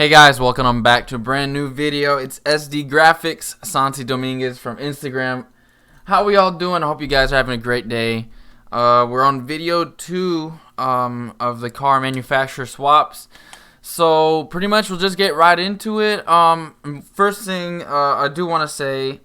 Hey guys, welcome back to a brand new video. It's SD Graphics, Santi Dominguez from Instagram. How we all doing? I hope you guys are having a great day. We're on video 2 of the car manufacturer swaps. So pretty much we'll just get right into it. First thing I do want to say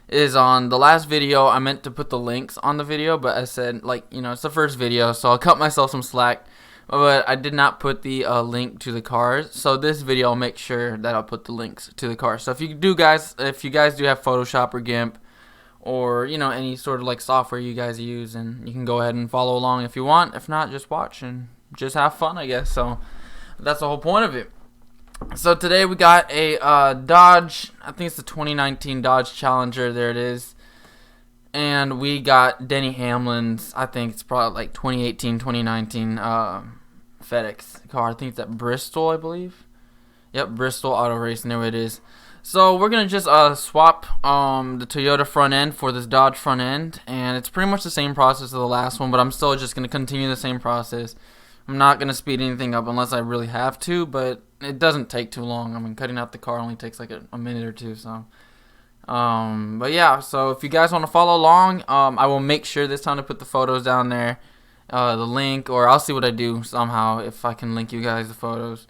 is on the last video I meant to put the links on the video, but I said it's the first video, so I'll cut myself some slack. But I did not put the link to the cars. So this video I'll make sure that I'll put the links to the cars. So if you guys do have Photoshop or GIMP or any sort of like software you guys use, and you can go ahead and follow along if you want. If not, just watch and just have fun, I guess. So that's the whole point of it. So today we got a Dodge, I think it's the 2019 Dodge Challenger, there it is. And we got Denny Hamlin's, I think it's probably like 2018, 2019 FedEx car. I think it's at Bristol, I believe. Yep, Bristol Auto Racing, there it is. So we're going to just swap the Toyota front end for this Dodge front end. And it's pretty much the same process as the last one, but I'm still just going to continue the same process. I'm not going to speed anything up unless I really have to, but it doesn't take too long. I mean, cutting out the car only takes like a minute or two, so... but yeah, so if you guys want to follow along, I will make sure this time to put the photos down there, the link, or I'll see what I do somehow if I can link you guys the photos.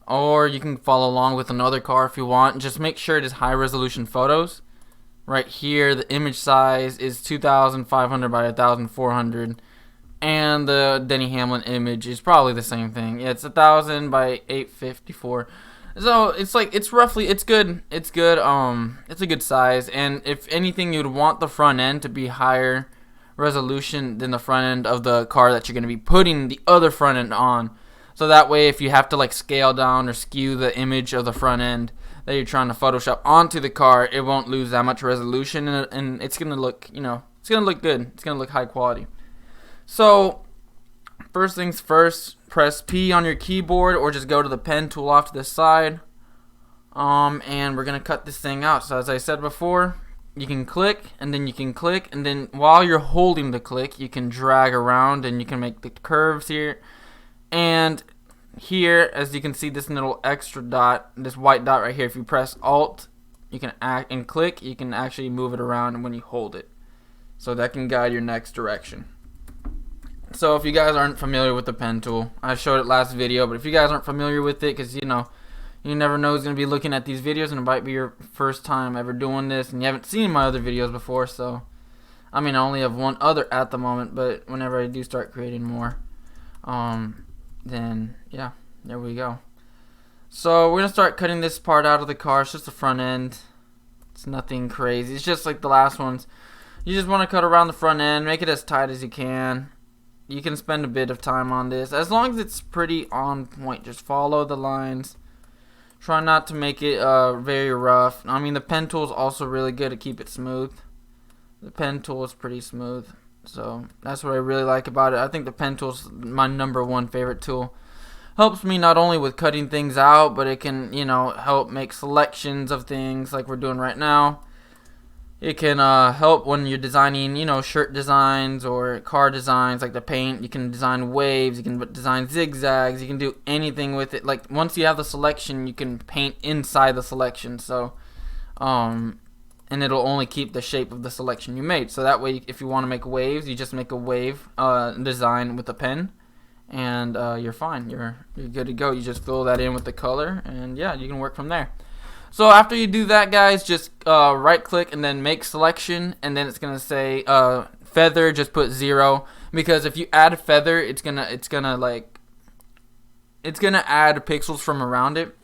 Or you can follow along with another car if you want. Just make sure it is high resolution photos. Right here, the image size is 2,500 by 1,400, and the Denny Hamlin image is probably the same thing. Yeah, it's 1,000 by 854. So it's like it's good. It's a good size, and if anything, you'd want the front end to be higher resolution than the front end of the car that you're going to be putting the other front end on. So that way, if you have to like scale down or skew the image of the front end that you're trying to Photoshop onto the car, it won't lose that much resolution, and it's gonna look, it's gonna look good. It's gonna look high quality. So first things first, press P on your keyboard or just go to the pen tool off to the side. And we're going to cut this thing out. So as I said before, you can click and then you can click, and then while you're holding the click, you can drag around and you can make the curves here. And here, as you can see, this little extra dot, this white dot right here, if you press Alt, you can and click, you can actually move it around when you hold it. So that can guide your next direction. So if you guys aren't familiar with the pen tool, I showed it last video, but if you guys aren't familiar with it, because you never know who's going to be looking at these videos, and it might be your first time ever doing this, and you haven't seen my other videos before, so I mean, I only have one other at the moment, but whenever I do start creating more, then yeah, there we go. So we're going to start cutting this part out of the car. It's just the front end. It's nothing crazy. It's just like the last ones. You just want to cut around the front end, make it as tight as you can. You can spend a bit of time on this. As long as it's pretty on point, just follow the lines. Try not to make it very rough. I mean, the pen tool is also really good to keep it smooth. The pen tool is pretty smooth. So that's what I really like about it. I think the pen tool is my #1 favorite tool. Helps me not only with cutting things out, but it can, help make selections of things like we're doing right now. It can help when you're designing, shirt designs or car designs, like the paint. You can design waves, you can design zigzags, you can do anything with it. Like once you have the selection, you can paint inside the selection. So, and it'll only keep the shape of the selection you made. So that way, if you want to make waves, you just make a wave design with a pen, and you're fine. You're good to go. You just fill that in with the color, and yeah, you can work from there. So after you do that, guys, just right click and then make selection, and then it's gonna say feather. Just put 0, because if you add feather, it's gonna add pixels from around it.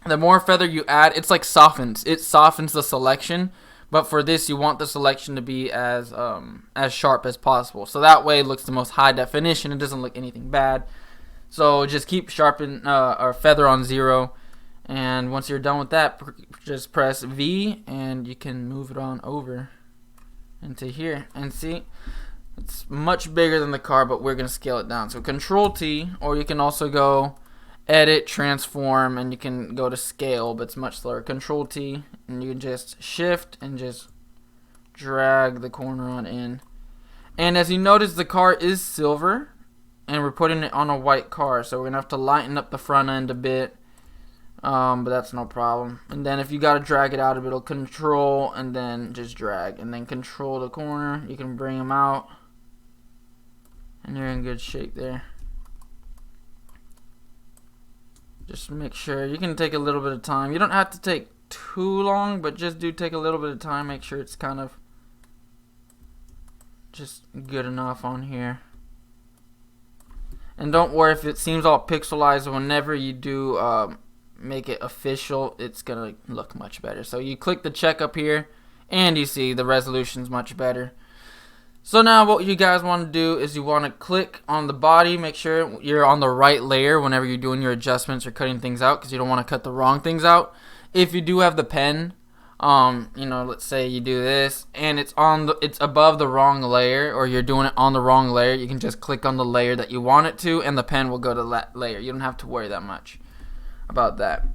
The more feather you add, it's like softens. It softens the selection, but for this, you want the selection to be as sharp as possible. So that way, it looks the most high definition. It doesn't look anything bad. So just keep sharpen or feather on 0. And once you're done with that, just press V, and you can move it on over into here. And see, it's much bigger than the car, but we're going to scale it down. So Control T, or you can also go Edit, Transform, and you can go to Scale, but it's much slower. Control T, and you can just Shift and just drag the corner on in. And as you notice, the car is silver, and we're putting it on a white car, so we're going to have to lighten up the front end a bit. But that's no problem. And then if you gotta drag it out a bit, it'll control and then just drag and then control the corner. You can bring them out and you're in good shape there. Just make sure you can take a little bit of time. You don't have to take too long, but just do take a little bit of time. Make sure it's kind of just good enough on here. And don't worry if it seems all pixelized. Whenever you do make it official, it's gonna look much better. So you click the check up here and you see the resolution's much better. So now what you guys want to do is you want to click on the body, make sure you're on the right layer whenever you're doing your adjustments or cutting things out, because you don't want to cut the wrong things out. If you do have the pen, you know, let's say you do this and it's above the wrong layer, or you're doing it on the wrong layer, you can just click on the layer that you want it to and the pen will go to that layer. You don't have to worry that much about that.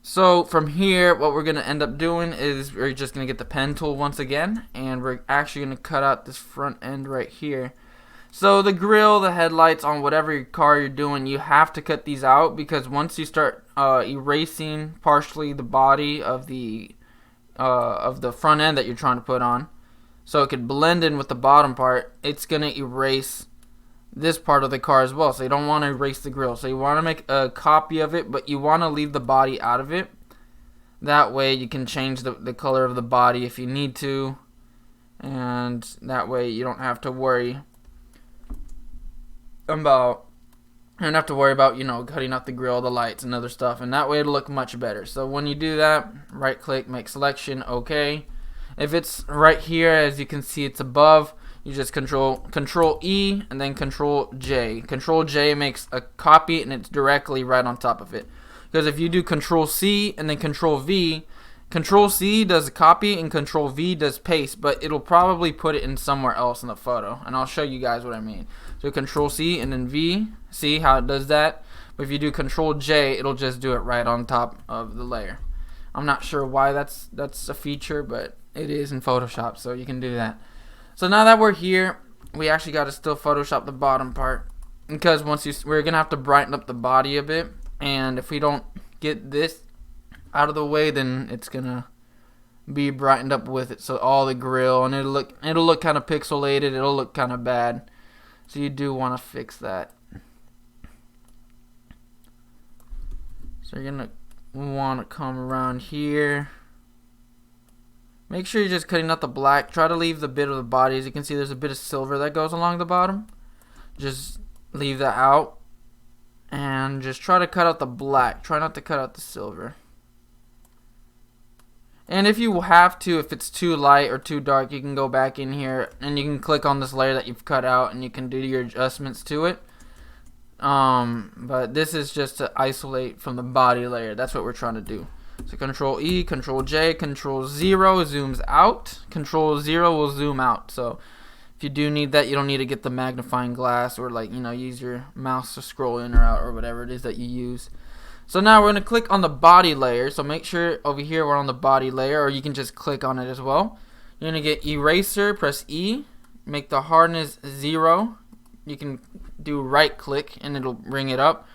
So from here, what we're going to end up doing is we're just going to get the pen tool once again, and we're actually going to cut out this front end right here. So the grille, the headlights on whatever car you're doing, you have to cut these out, because once you start erasing partially the body of the front end that you're trying to put on, so it could blend in with the bottom part, it's going to erase this part of the car as well. So you don't want to erase the grille. So you want to make a copy of it, but you want to leave the body out of it. That way you can change the color of the body if you need to, and that way you don't have to worry about you know, cutting out the grille, the lights, and other stuff, and that way it'll look much better. So when you do that, right click, make selection, okay. If it's right here, as you can see, it's above, you just control E and then control J. Control J makes a copy and it's directly right on top of it. Because if you do control C and then control V, control C does copy and control V does paste, but it'll probably put it in somewhere else in the photo, and I'll show you guys what I mean. So control C and then V, see how it does that? But if you do control J, it'll just do it right on top of the layer. I'm not sure why that's a feature, but it is in Photoshop, so you can do that. So now that we're here, we actually got to still Photoshop the bottom part, because we're gonna have to brighten up the body a bit, and if we don't get this out of the way, then it's gonna be brightened up with it. So all the grill, and it'll look kind of pixelated. It'll look kind of bad. So you do want to fix that. So you're gonna want to come around here. Make sure you're just cutting out the black. Try to leave the bit of the body. As you can see, there's a bit of silver that goes along the bottom. Just leave that out. And just try to cut out the black. Try not to cut out the silver. And if you have to, if it's too light or too dark, you can go back in here and you can click on this layer that you've cut out and you can do your adjustments to it. But this is just to isolate from the body layer. That's what we're trying to do. So control E, control J, control 0 zooms out. Control 0 will zoom out. So if you do need that, you don't need to get the magnifying glass or, like, you know, use your mouse to scroll in or out or whatever it is that you use. So now we're going to click on the body layer. So make sure over here we're on the body layer, or you can just click on it as well. You're going to get eraser, press E, make the hardness 0. You can do right click and it'll bring it up.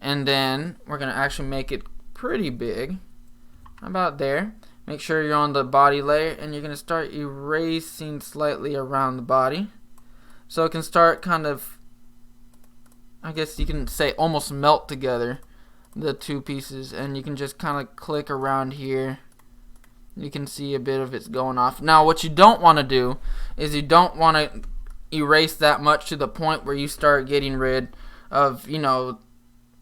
And then we're going to actually make it pretty big, about there. Make sure you're on the body layer, and you're going to start erasing slightly around the body, so it can start kind of, I guess you can say, almost melt together, the two pieces. And you can just kind of click around here. You can see a bit of it's going off. Now what you don't want to do is you don't want to erase that much to the point where you start getting rid of, you know,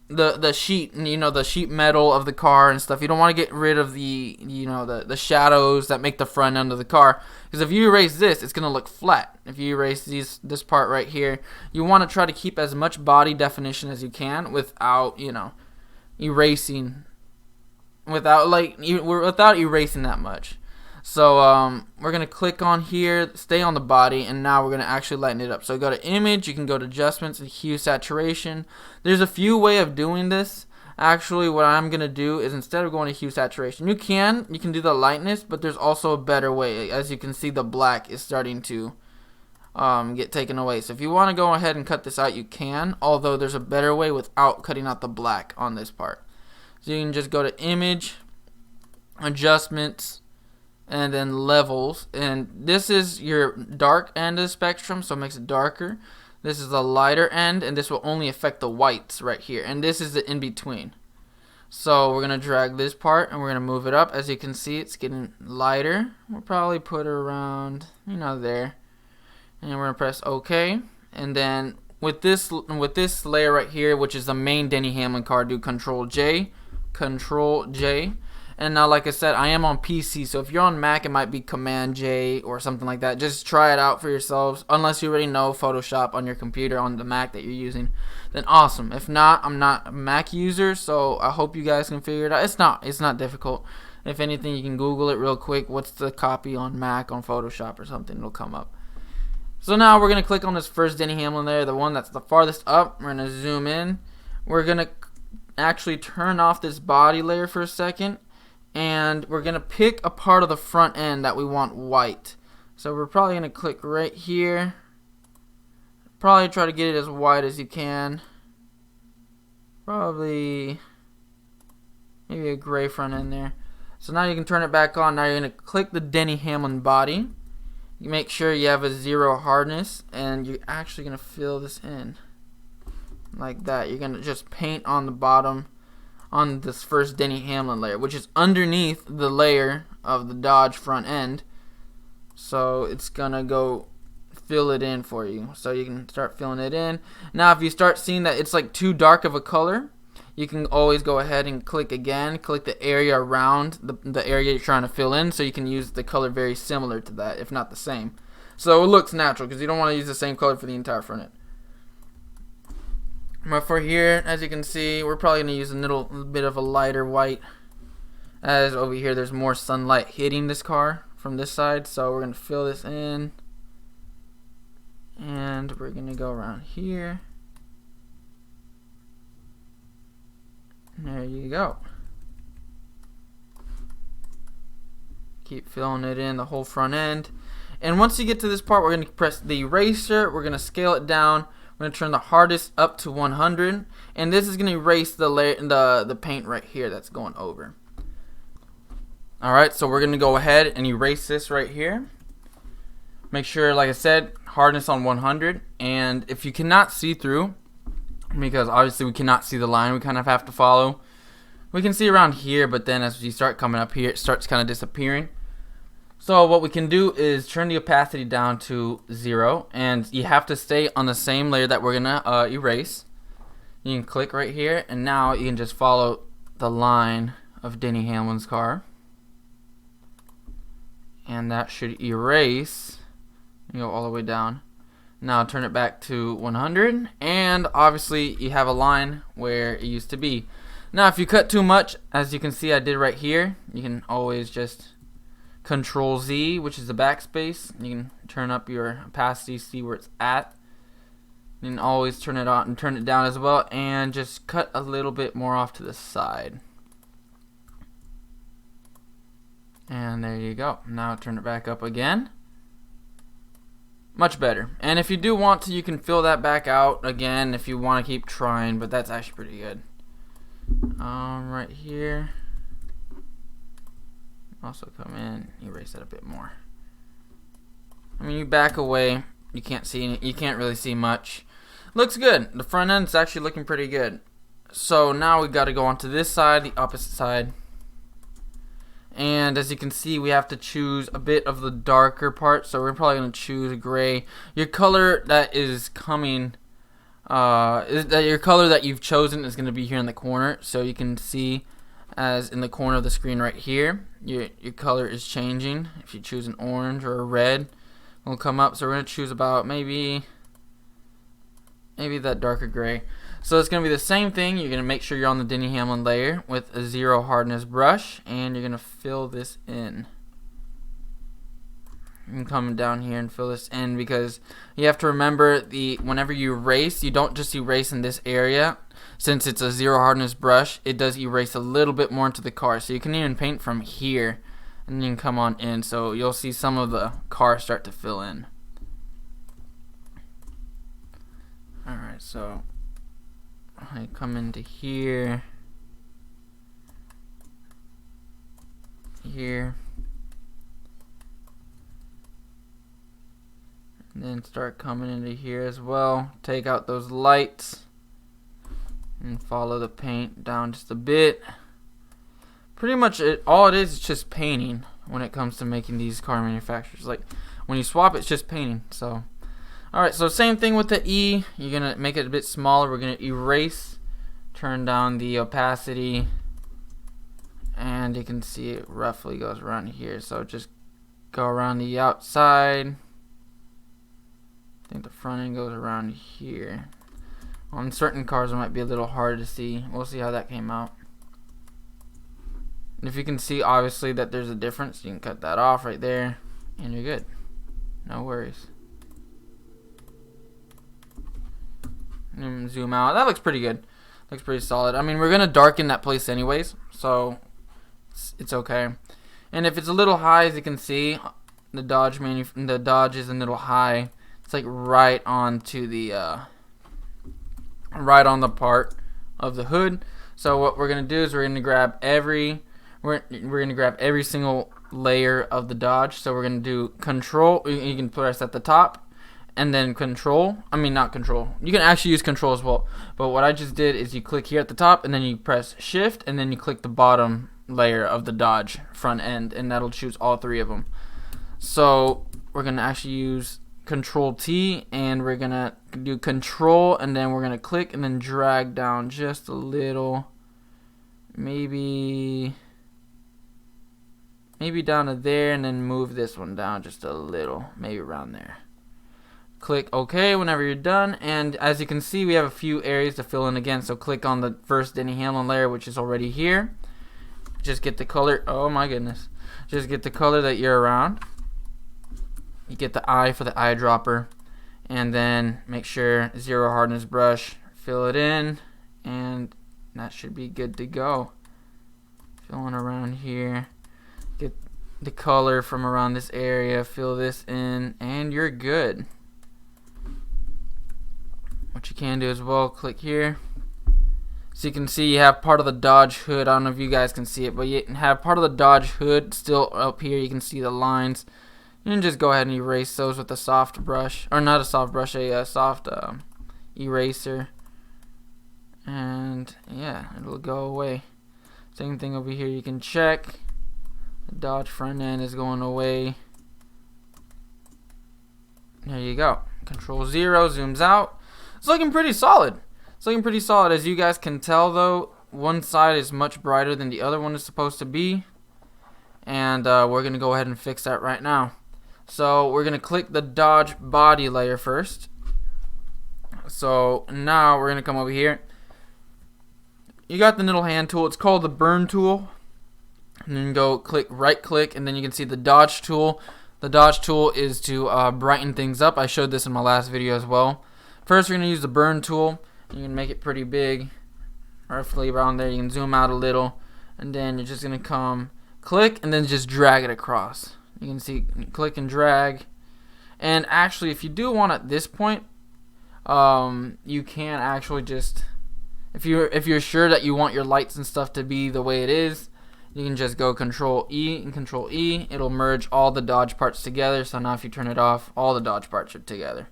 the sheet, you know, the sheet metal of the car and stuff. You don't want to get rid of the, you know, the shadows that make the front end of the car, because if you erase this, it's gonna look flat. If you erase this part right here, you want to try to keep as much body definition as you can without, you know, erasing, without erasing that much. So we're gonna click on here, stay on the body, and now we're gonna actually lighten it up. So go to image, you can go to adjustments and hue saturation. There's a few ways of doing this. Actually, what I'm gonna do is, instead of going to hue saturation, you can do the lightness, but there's also a better way. As you can see, the black is starting to get taken away. So if you want to go ahead and cut this out, you can, although there's a better way without cutting out the black on this part. So you can just go to image, adjustments, and then levels, and this is your dark end of the spectrum, so it makes it darker. This is the lighter end, and this will only affect the whites right here, and this is the in between. So we're gonna drag this part and we're gonna move it up. As you can see, it's getting lighter. We'll probably put it around, you know, there, and we're gonna press OK. And then with this layer right here, which is the main Denny Hamlin card, do Control J. And now, like I said, I am on PC, so if you're on Mac, it might be Command J or something like that. Just try it out for yourselves. Unless you already know Photoshop on your computer on the Mac that you're using, then awesome. If not, I'm not a Mac user, so I hope you guys can figure it out. It's not difficult. If anything, you can Google it real quick. What's the copy on Mac on Photoshop or something? It'll come up. So now we're gonna click on this first Denny Hamlin there, the one that's the farthest up. We're gonna zoom in. We're gonna actually turn off this body layer for a second, and we're gonna pick a part of the front end that we want white. So we're probably gonna click right here, probably try to get it as white as you can, probably maybe a gray front end there. So now you can turn it back on. Now you're gonna click the Denny Hamlin body. You make sure you have a 0 hardness, and you're actually gonna fill this in like that. You're gonna just paint on the bottom on this first Denny Hamlin layer, which is underneath the layer of the Dodge front end. So it's gonna go fill it in for you. So you can start filling it in. Now if you start seeing that it's like too dark of a color, you can always go ahead and click again, click the area around the area you're trying to fill in, so you can use the color very similar to that, if not the same. So it looks natural, because you don't want to use the same color for the entire front end. But for here, as you can see, we're probably going to use a little bit of a lighter white, as over here there's more sunlight hitting this car from this side. So we're going to fill this in, and we're going to go around here. And there you go. Keep filling it in the whole front end. And once you get to this part, we're going to press the eraser. We're going to scale it down. We're going to turn the hardest up to 100, and this is going to erase the paint right here that's going over. Alright, so we're going to go ahead and erase this right here. Make sure, like I said, hardness on 100, and if you cannot see through, because obviously we cannot see the line we kind of have to follow, we can see around here, but then as you start coming up here, it starts kind of disappearing. So what we can do is turn the opacity down to 0, and you have to stay on the same layer that we're gonna erase. You can click right here, and now you can just follow the line of Denny Hamlin's car, and that should erase. You go all the way down. Now turn it back to 100, and obviously you have a line where it used to be. Now if you cut too much, as you can see I did right here, you can always just Control Z, which is the backspace. You can turn up your opacity, see where it's at. You can always turn it on and turn it down as well, and just cut a little bit more off to the side. And there you go. Now turn it back up again. Much better. And if you do want to, you can fill that back out again if you want to keep trying, but that's actually pretty good. Right here. Also come in, erase that a bit more. I mean, you back away, you can't see, you can't really see much. Looks good. The front end's actually looking pretty good. So now we got to go onto this side, the opposite side. And as you can see, we have to choose a bit of the darker part. So we're probably going to choose gray. Your color that is coming, your color that you've chosen is going to be here in the corner. So you can see, as in the corner of the screen right here, your color is changing. If you choose an orange or a red, it'll come up. So we're going to choose about maybe that darker gray. So it's going to be the same thing. You're going to make sure you're on the Denny Hamlin layer with a 0 hardness brush, and you're going to fill this in. You can come down here and fill this in, because you have to remember, whenever you erase, you don't just erase in this area. Since it's a 0 hardness brush, it does erase a little bit more into the car. So you can even paint from here, and you can come on in. So you'll see some of the car start to fill in. Alright, so I come into here, here, and then start coming into here as well. Take out those lights and follow the paint down just a bit. Pretty much all it is just painting when it comes to making these car manufacturers. Like when you swap, it's just painting. So alright, so same thing with the E. You're gonna make it a bit smaller. We're gonna erase, turn down the opacity, and you can see it roughly goes around here. So just go around the outside. I think the front end goes around here. On certain cars it might be a little hard to see. We'll see how that came out. And if you can see obviously that there's a difference, you can cut that off right there and you're good. No worries. And zoom out. That looks pretty good. Looks pretty solid. I mean, we're gonna darken that place anyways, so it's okay. And if it's a little high, as you can see, the Dodge is a little high. It's like right onto the right on the part of the hood. So what we're gonna do is we're gonna grab every single layer of the Dodge. So we're gonna do control. You can press at the top, and then control. I mean, not control. You can actually use control as well. But what I just did is you click here at the top, and then you press shift, and then you click the bottom layer of the Dodge front end, and that'll choose all three of them. So we're gonna actually use Control T, and we're gonna do control, and then we're gonna click and then drag down just a little, maybe down to there, and then move this one down just a little, maybe around there. Click OK whenever you're done, and as you can see, we have a few areas to fill in again. So click on the first Denny Hamlin layer, which is already here. Just get the color. Oh my goodness! Just get the color that you're around. You get the eye for the eyedropper, and then make sure zero hardness brush, fill it in, and that should be good to go. Filling around here, get the color from around this area, fill this in, and you're good. What you can do as well, click here. So you can see you have part of the Dodge hood. I don't know if you guys can see it, but you have part of the Dodge hood still up here. You can see the lines. You can just go ahead and erase those with a soft brush, or not a soft brush, a soft eraser, and yeah, it'll go away. Same thing over here. You can check the Dodge front end is going away. There you go. Control 0 zooms out. It's looking pretty solid. It's looking pretty solid. As you guys can tell, though, one side is much brighter than the other one is supposed to be, and we're gonna go ahead and fix that right now. So we're gonna click the Dodge body layer first. So now we're gonna come over here. You got the little hand tool. It's called the burn tool. And then go click, right click, and then you can see the Dodge tool. The Dodge tool is to brighten things up. I showed this in my last video as well. First, we're gonna use the burn tool. You can make it pretty big, roughly around there. You can zoom out a little, and then you're just gonna come, click, and then just drag it across. You can see, click and drag. And actually, if you do want at this point, you can actually just, if you're sure that you want your lights and stuff to be the way it is, you can just go Control E and Control E. It'll merge all the Dodge parts together. So now if you turn it off, all the Dodge parts are together.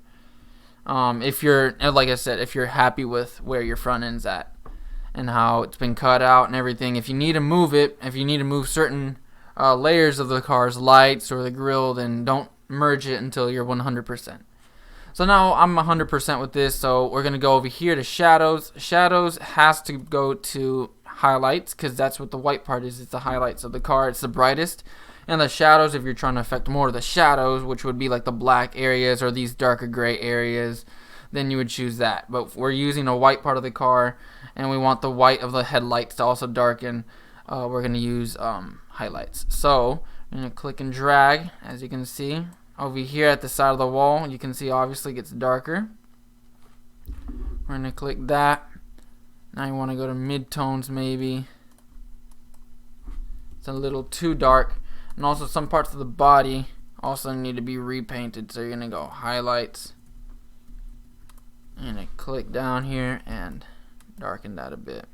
If you're, like I said, if you're happy with where your front end's at and how it's been cut out and everything, if you need to move it, if you need to move certain layers of the car's lights or the grille, then don't merge it until you're 100%. So now I'm 100% with this, so we're going to go over here to shadows. Shadows has to go to highlights, because that's what the white part is. It's the highlights of the car. It's the brightest. And the shadows, if you're trying to affect more of the shadows, which would be like the black areas or these darker gray areas, then you would choose that. But we're using a white part of the car, and we want the white of the headlights to also darken. We're going to use highlights. So I'm going to click and drag, as you can see. Over here at the side of the wall, you can see obviously it gets darker. We're going to click that. Now you want to go to mid-tones maybe. It's a little too dark. And also some parts of the body also need to be repainted. So you're going to go highlights. And I click down here and darken that a bit.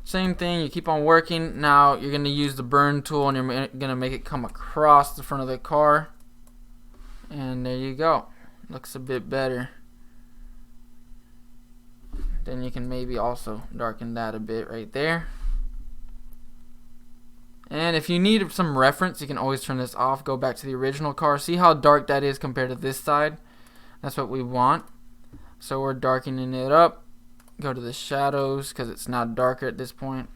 Same thing, you keep on working. Now you're going to use the burn tool and you're going to make it come across the front of the car. And there you go. Looks a bit better. Then you can maybe also darken that a bit right there. And if you need some reference, you can always turn this off. Go back to the original car. See how dark that is compared to this side? That's what we want. So we're darkening it up. Go to the shadows because it's now darker at this point.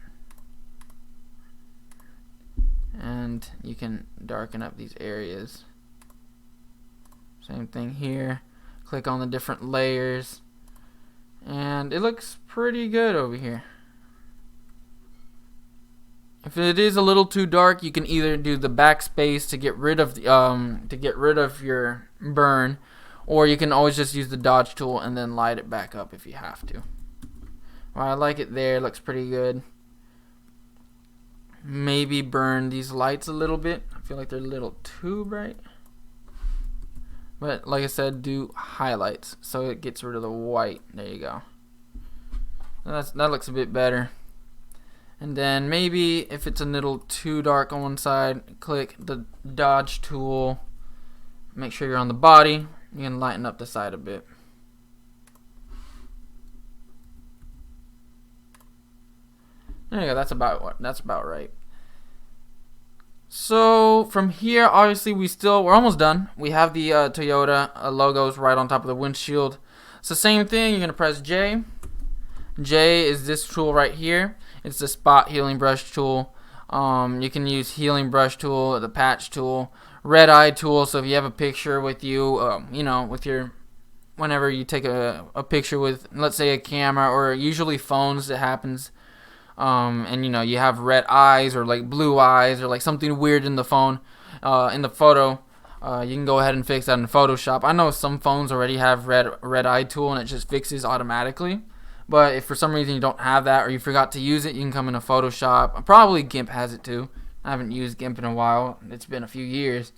And you can darken up these areas. Same thing here. Click on the different layers. And it looks pretty good over here. If it is a little too dark, you can either do the backspace to get rid of your burn, or you can always just use the dodge tool and then light it back up if you have to. Well, I like it there. It looks pretty good. Maybe burn these lights a little bit. I feel like they're a little too bright. But like I said, do highlights so it gets rid of the white. There you go. That looks a bit better. And then maybe if it's a little too dark on one side, click the dodge tool. Make sure you're on the body. You can lighten up the side a bit. There you go. That's about right. So from here, obviously we're almost done. We have the Toyota logos right on top of the windshield. So same thing. You're gonna press J. J is this tool right here. It's the spot healing brush tool. You can use healing brush tool, the patch tool, red eye tool. So if you have a picture with you, whenever you take a picture with, let's say, a camera or usually phones, it happens. And you have red eyes or like blue eyes or like something weird in the phone, in the photo. You can go ahead and fix that in Photoshop. I know some phones already have red eye tool and it just fixes automatically. But if for some reason you don't have that or you forgot to use it, you can come into Photoshop. Probably GIMP has it too. I haven't used GIMP in a while. It's been a few years.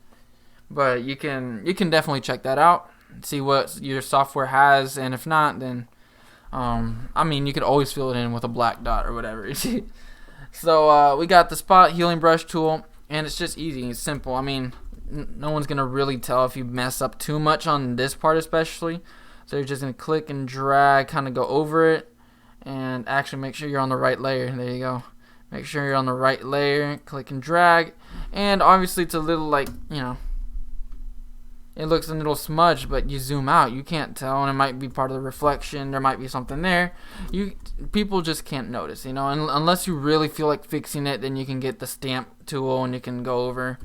But you can definitely check that out. See what your software has, and if not, then you could always fill it in with a black dot or whatever. So we got the spot healing brush tool, and it's just easy. It's simple. I mean, no one's gonna really tell if you mess up too much on this part, especially. So you're just going to click and drag, kind of go over it, and actually make sure you're on the right layer. There you go. Make sure you're on the right layer, click and drag, and obviously it's a little it looks a little smudged, but you zoom out, you can't tell, and it might be part of the reflection, there might be something there. People just can't notice, and unless you really feel like fixing it, then you can get the stamp tool and you can go over.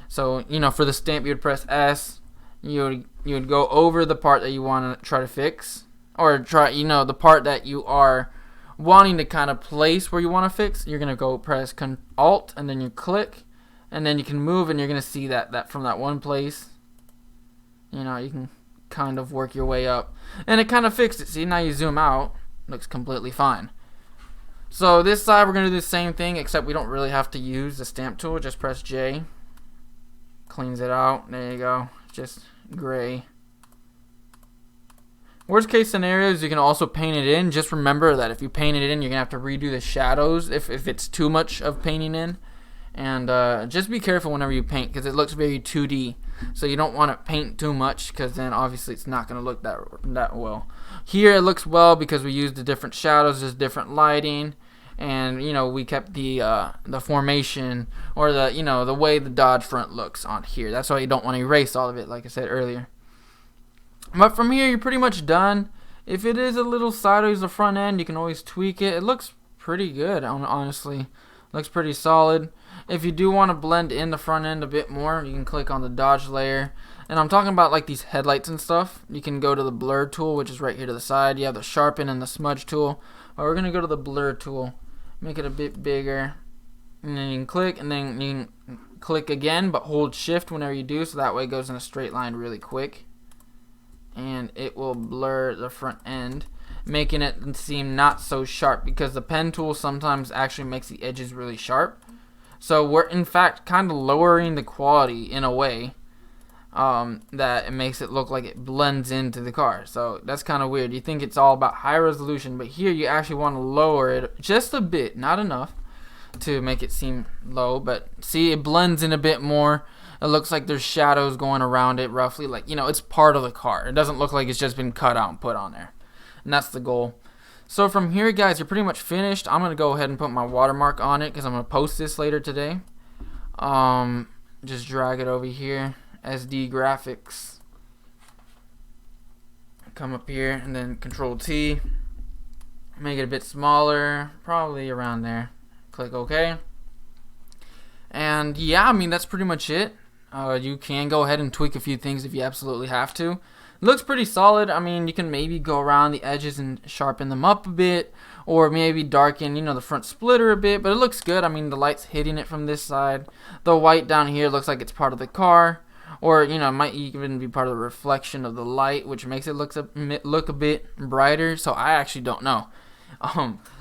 So, for the stamp, you would press S. You would go over the part that you want to try to fix, or the part that you are wanting to kind of place where you want to fix. You're gonna go press Alt and then you click, and then you can move, and you're gonna see that from that one place. You can kind of work your way up, and it kind of fixed it. See, now you zoom out, looks completely fine. So this side we're gonna do the same thing, except we don't really have to use the stamp tool. Just press J, cleans it out. There you go. Just gray. Worst case scenarios, you can also paint it in. Just remember that if you paint it in, you're gonna have to redo the shadows if it's too much of painting in. And just be careful whenever you paint, because it looks very 2D. So you don't want to paint too much, because then obviously it's not gonna look that well. Here it looks well because we used the different shadows, there's different lighting. And we kept the formation, or the way the Dodge front looks on here. That's why you don't want to erase all of it, like I said earlier. But from here, you're pretty much done. If it is a little sideways the front end, you can always tweak it. It looks pretty good, honestly. Looks pretty solid. If you do want to blend in the front end a bit more, you can click on the Dodge layer. And I'm talking about like these headlights and stuff. You can go to the blur tool, which is right here to the side. You have the sharpen and the smudge tool. But we're gonna go to the blur tool. Make it a bit bigger, and then you can click, and then you can click again, but hold shift whenever you do, so that way it goes in a straight line really quick, and it will blur the front end, making it seem not so sharp, because the pen tool sometimes actually makes the edges really sharp. So we're in fact kind of lowering the quality in a way, that it makes it look like it blends into the car. So that's kind of weird. You think it's all about high resolution, but here you actually want to lower it just a bit, not enough to make it seem low, but see, it blends in a bit more. It looks like there's shadows going around it roughly, like, you know, it's part of the car. It doesn't look like it's just been cut out and put on there, and that's the goal. So from here, guys, you're pretty much finished. I'm gonna go ahead and put my watermark on it because I'm gonna post this later today. Just drag it over here, SD graphics, come up here and then Control T, make it a bit smaller, probably around there. Click OK. And yeah, I mean, that's pretty much it. You can go ahead and tweak a few things if you absolutely have to. It looks pretty solid. I mean, you can maybe go around the edges and sharpen them up a bit, or maybe darken, you know, the front splitter a bit, but it looks good. I mean, the light's hitting it from this side. The white down here looks like it's part of the car, or, you know, it might even be part of the reflection of the light, which makes it look a bit brighter. So I actually don't know.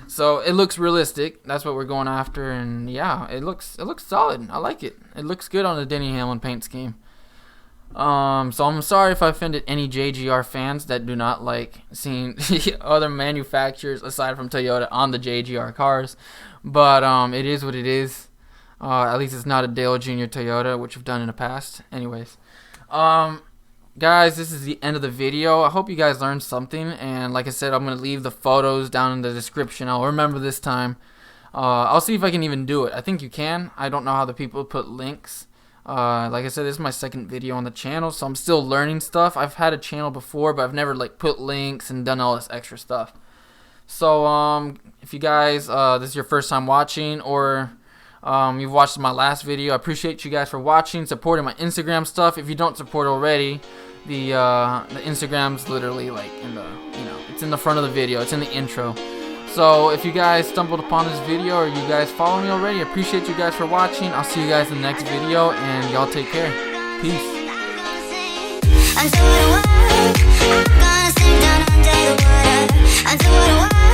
So it looks realistic. That's what we're going after, and yeah, it looks solid. I like it. It looks good on the Denny Hamlin paint scheme. So I'm sorry if I offended any JGR fans that do not like seeing other manufacturers aside from Toyota on the JGR cars, but it is what it is. At least it's not a Dale Jr. Toyota, which we've done in the past. Anyways, guys, this is the end of the video. I hope you guys learned something, and like I said, I'm gonna leave the photos down in the description. I'll remember this time. I'll see if I can even do it. I think you can. I don't know how the people put links. Like I said, this is my second video on the channel, so I'm still learning stuff. I've had a channel before, but I've never like put links and done all this extra stuff. So if you guys this is your first time watching, or you've watched my last video, I appreciate you guys for watching, supporting my Instagram stuff. If you don't support already, the Instagram's literally like in the, you know, it's in the front of the video, it's in the intro. So if you guys stumbled upon this video, or you guys follow me already, I appreciate you guys for watching. I'll see you guys in the next video, and y'all take care. Peace. Until